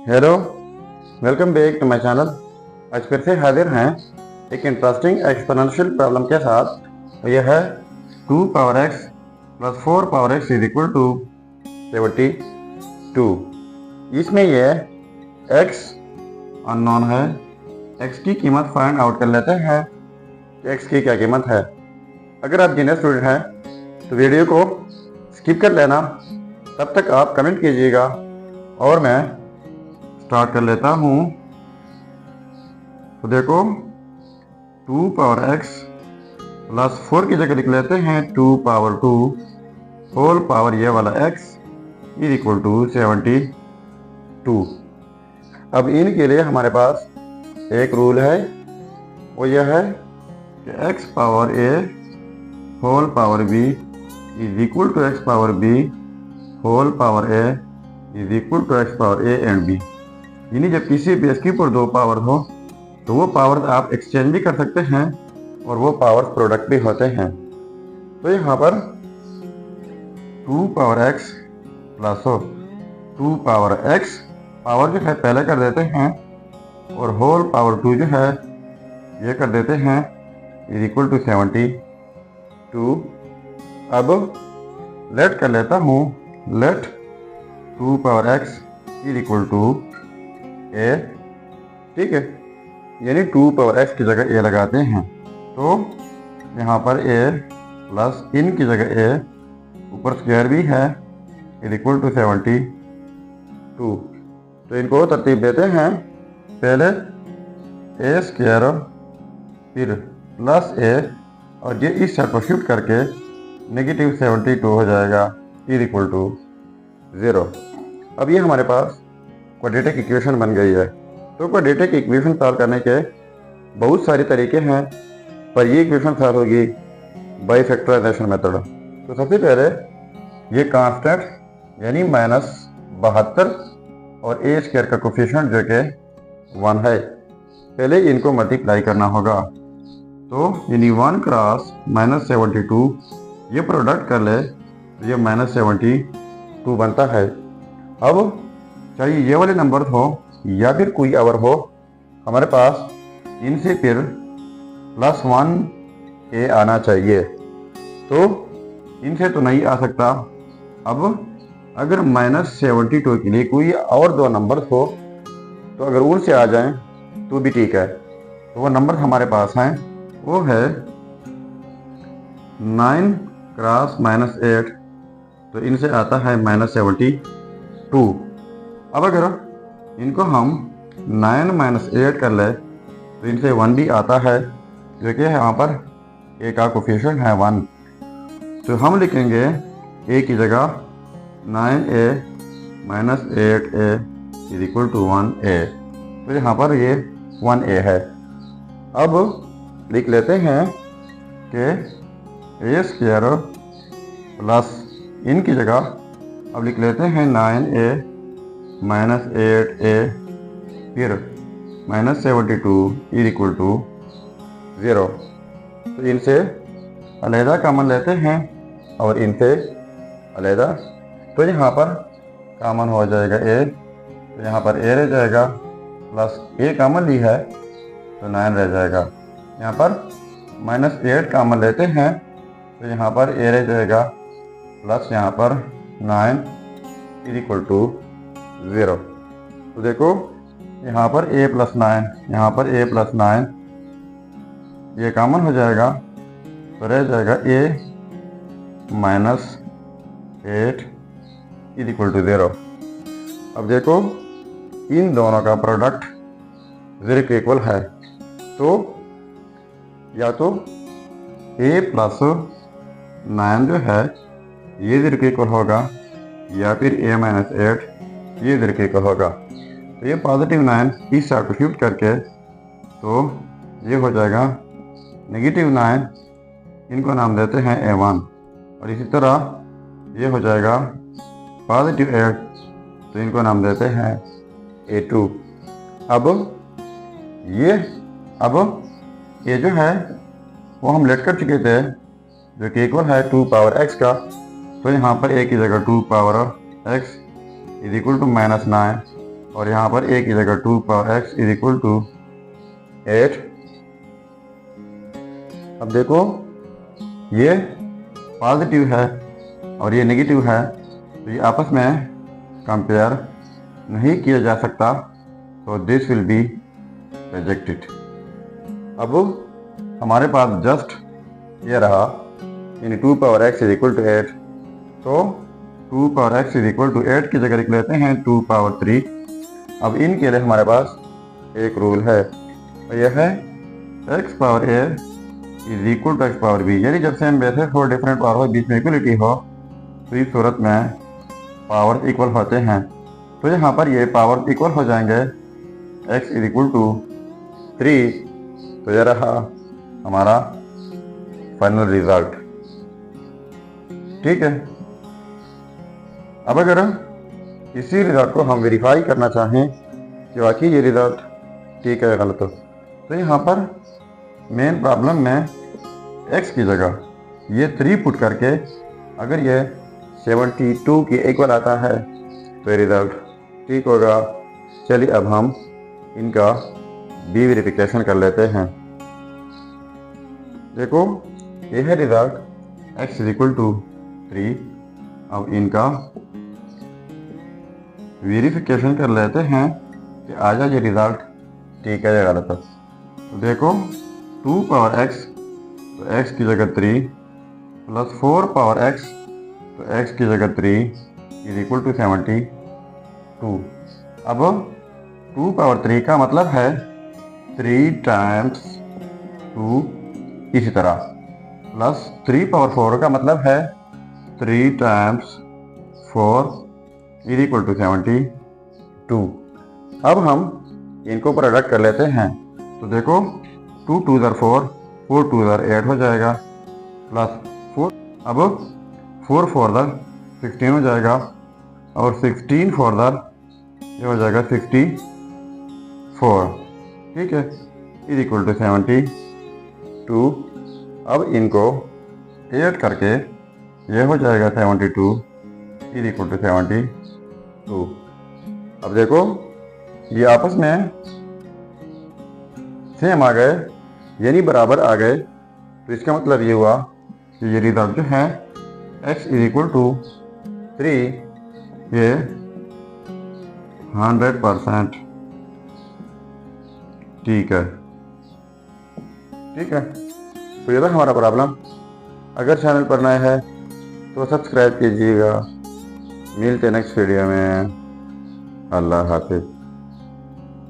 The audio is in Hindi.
Hello, welcome back to my channel. आज फिर से हाजिर हैं एक इंटरेस्टिंग एक्सपोनेंशियल प्रॉब्लम के साथ। यह है 2 power x plus 4 power x is equal to 72। इसमें यह x अननोन है। x की कीमत फाइंड आउट कर लेते हैं कि x की क्या कीमत है। अगर आप जीनियस स्टूडेंट हैं तो वीडियो को स्किप कर लेना, तब तक आप कमेंट कीजिएगा और मैं स्टार्ट कर लेता हूँ। तो देखो 2 पावर x प्लस 4 की जगह लिख लेते हैं 2 पावर 2 होल पावर ये वाला x इज इक्वल टू 72। अब इनके लिए हमारे पास एक रूल है, वो यह है कि x power a whole power b is equal to x power b whole power a is equal to x power a and b। यानी जब किसी बेस के ऊपर दो पावर हो तो वो पावर आप एक्सचेंज भी कर सकते हैं और वो पावर प्रोडक्ट भी होते हैं। तो यहाँ पर 2 power x plus 2 power x power जो है पहले कर देते हैं और होल पावर 2 जो है ये कर देते हैं इज इक्वल टू 72। अब लेट कर लेता हूँ, let 2 power x is equal to a, ठीक है। यानी 2 पावर x की जगह a लगाते हैं तो यहाँ पर a प्लस इन की जगह a ऊपर स्क्वायर भी है इज इक्वल टू 72। तो इनको तरतीब देते हैं, पहले a स्क्वायर फिर प्लस a और ये इस साइड पर शिफ्ट करके नेगेटिव 72 हो जाएगा इज इक्वल टू 0। अब ये हमारे पास क्वाड्रेटिक इक्वेशन बन गई है। तो क्वाड्रेटिक इक्वेशन सॉल्व करने के बहुत सारे तरीके हैं, पर ये इक्वेशन सॉल्व होगी बाई फैक्टराइजेशन मेथड। तो सबसे पहले ये कांस्टेंट यानी -72 और a स्क्वायर का कोफिशिएंट जो कि 1 है, पहले इनको मल्टीप्लाई करना होगा। तो यानी 1 क्रॉस -72 ये प्रोडक्ट कर ले तो ये -72 बनता है। अब चाहे ये वाले नंबर हो या फिर कोई और हो, हमारे पास इनसे फिर +1 आना चाहिए। तो इनसे तो नहीं आ सकता। अब अगर -72 के लिए कोई और दो नंबर हो तो अगर उनसे आ जाएं तो भी ठीक है। तो वो नंबर हमारे पास हैं, वो है 9 क्रॉस -8, तो इनसे आता है -72। अब अगर इनको हम 9 - 8 कर ले तो इनसे 1 भी आता है, जो कि यहाँ पर a का कोफिशिएंट है 1। तो हम लिखेंगे a की जगह 9a - 8a is equal to 1a। तो यहाँ पर ये 1a है। अब लिख लेते हैं कि a स्क्वायर प्लस इनकी जगह अब लिख लेते हैं 9a - 8a फिर -72 इज इक्वल टू 0। तो इनसे अलहदा कॉमन लेते हैं और इनसे अलहदा, तो यहाँ पर कॉमन हो जाएगा a, तो यहाँ पर a रह जाएगा, प्लस a कॉमन ली है तो 9 रह जाएगा। यहाँ पर -8 कॉमन लेते हैं तो यहाँ पर a रह जाएगा, प्लस यहाँ पर 9 इज इक्वल टू 0। तो देखो यहाँ पर a प्लस 9, यहाँ पर a प्लस 9 ये कॉमन हो जाएगा तो रह जाएगा a -8 इज इक्वल टू 0। अब देखो इन दोनों का प्रोडक्ट 0 के इक्वल है, तो या तो a प्लस 9 जो है ये 0 के इक्वल होगा या फिर a - 8 ये 0 के इक्वल होगा। तो ये पॉजिटिव 9 इस साइड को शिफ्ट करके तो ये हो जाएगा नेगेटिव 9, इनको नाम देते हैं a1। और इसी तरह ये हो जाएगा पॉजिटिव 8, तो इनको नाम देते हैं a2। अब ये जो है वो हम लेट कर चुके थे, जो कि इक्वल है 2 पावर x का। तो यहाँ पर a की जगह 2 power x is equal to -9 और यहाँ पर a की जगह 2 power x is equal to 8। अब देखो ये पॉजिटिव है और ये नेगेटिव है, तो ये आपस में कंपेयर नहीं किया जा सकता, तो दिस विल बी रिजेक्टेड। अब हमारे पास जस्ट ये रहा यानी 2 power x is equal to 8, तो 2 power x is equal to 8 की जगह लिख लेते हैं 2 पावर 3। अब इनके लिए हमारे पास एक रूल है, और यह है x power a is equal to x power b, यानी जब सेम बेसिस हो, डिफरेंट पावर हो, बीच में इक्वलिटी हो, तो इस सूरत में पावर इक्वल होते हैं। तो यहाँ पर ये पावर इक्वल हो जाएंगे, x इज इक्वल टू 3। तो यह रहा हमारा फाइनल रिजल्ट। ठीक है, अब अगर इसी रिजल्ट को हम वेरीफाई करना चाहें कि वाकई ये रिजल्ट ठीक है या गलत हो, तो यहाँ पर मेन प्रॉब्लम में x की जगह ये 3 पुट करके अगर ये 72 के इक्वल आता है तो ये रिजल्ट ठीक होगा। चलिए अब हम इनका बी वेरिफिकेशन कर लेते हैं। देखो ये है result x is equal to 3। अब इनका वेरिफिकेशन कर लेते हैं कि आजा ये रिजल्ट ठीक है या गलत है। तो देखो 2 पावर x, तो x की जगह 3 प्लस 4 पावर x, तो x की जगह 3 इज इक्वल टू 72। अब 2 पावर 3 का मतलब है 3 टाइम्स 2, इसी तरह प्लस 3 पावर 4 का मतलब है 3 टाइम्स 4 इज इक्वल टू 72। अब हम इनको प्रोडक्ट कर लेते हैं। तो देखो 2 2 4, 4 2 8 हो जाएगा, प्लस 4, अब 4 4 16 हो जाएगा, और 16 4 ये हो जाएगा 64। ठीक है, इज इक्वल टू 72। अब इनको ऐड करके ये हो जाएगा 72 इज इक्वल टू 72। अब देखो ये आपस में सेम आ गए, यानी बराबर आ गए, तो इसका मतलब ये हुआ कि ये रिजल्ट जो है x इज इक्वल टू 3, ये 100% ठीक है। ठीक है, तो ये था हमारा प्रॉब्लम। अगर चैनल पर नए है तो सब्सक्राइब कीजिएगा। मिलते नेक्स्ट वीडियो में। अल्लाह हाफिज़।